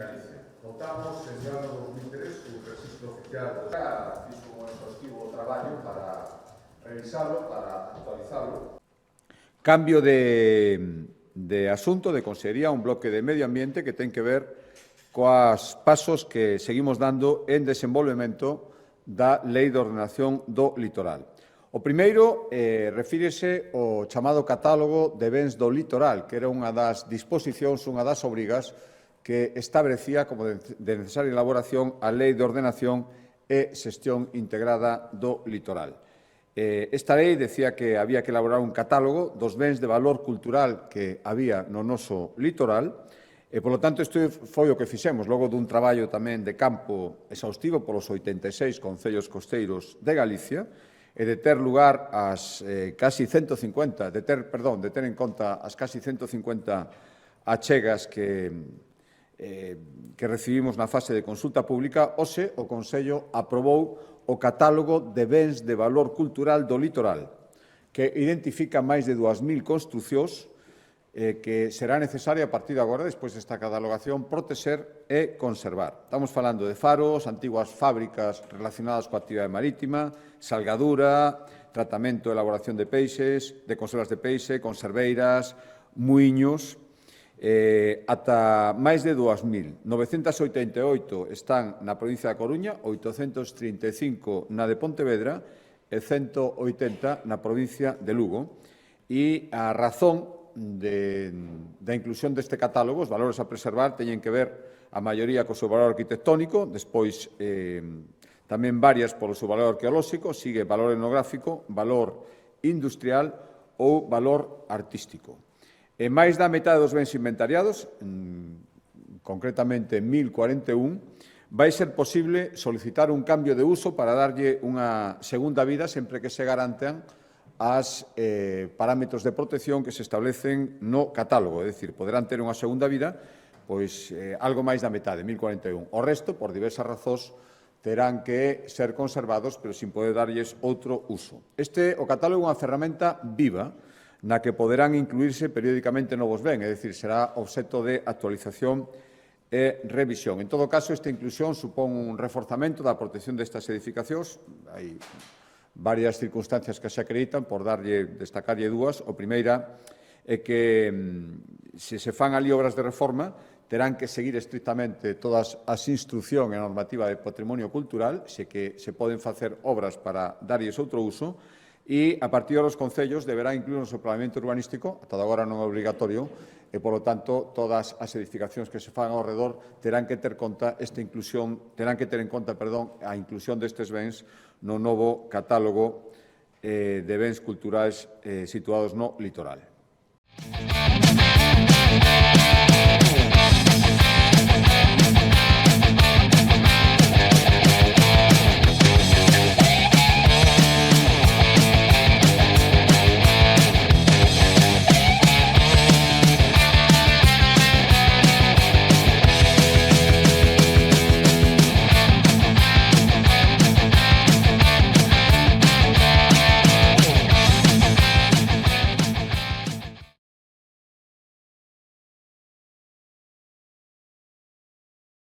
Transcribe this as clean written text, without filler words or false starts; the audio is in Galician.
Galicia. Votamos en ano 2003 o registro oficial. Fixe un exhaustivo traballo para revisalo, para actualizalo. Cambio de asunto, de consellería, un bloque de medio ambiente que ten que ver coas pasos que seguimos dando en desenvolvemento da Lei de Ordenación do Litoral. O primeiro refírese ao chamado catálogo de bens do litoral, que era unha das disposicións, unha das obrigas que establecía como de necesaria elaboración a Lei de Ordenación e Xestión Integrada do Litoral. Esta lei decía que había que elaborar un catálogo dos bens de valor cultural que había no noso litoral e, polo tanto, isto foi o que fixemos logo dun traballo tamén de campo exhaustivo polos 86 concellos costeiros de Galicia e de ter lugar as casi 150, de ter en conta as casi 150 achegas que recibimos na fase de consulta pública. Hoxe o Consello aprobou o catálogo de bens de valor cultural do litoral, que identifica máis de 2.000 construcións que será necesaria a partir de agora, despois desta catalogación, protexer e conservar. Estamos falando de faros, antiguas fábricas relacionadas coa actividade marítima, salgadura, tratamento e elaboración de peixes, de conservas de peixe, conserveiras, muiños, ata máis de 2.000. 988 están na provincia da Coruña, 835 na de Pontevedra e 180 na provincia de Lugo. E a razón da inclusión deste catálogo, os valores a preservar, teñen que ver a maioría co seu valor arquitectónico, despois tamén varias polo seu valor arqueolóxico, sigue valor etnográfico, valor industrial ou valor artístico. E máis da metade dos bens inventariados, concretamente 1041, vai ser posible solicitar un cambio de uso para darlle unha segunda vida sempre que se garantan as parámetros de protección que se establecen no catálogo, é dicir, poderán ter unha segunda vida pois algo máis da metade, 1041. O resto, por diversas razóns, terán que ser conservados, pero sin poder darlles outro uso. O catálogo é unha ferramenta viva na que poderán incluírse periódicamente novos bens, é dicir, será obxecto de actualización e revisión. En todo caso, esta inclusión supón un reforzamento da protección destas edificacións. Hai varias circunstancias que se acreditan, por destacarlle dúas. O primeira é que, se se fan ali obras de reforma, terán que seguir estrictamente todas as instruccións e a normativa de patrimonio cultural, se que se poden facer obras para darlles outro uso, e, a partir dos concellos, deberá incluir no seu planeamento urbanístico, ata agora non é obrigatorio, e, polo tanto, todas as edificacións que se fan ao redor terán que ter en conta a inclusión destes bens no novo catálogo de bens culturais situados no litoral.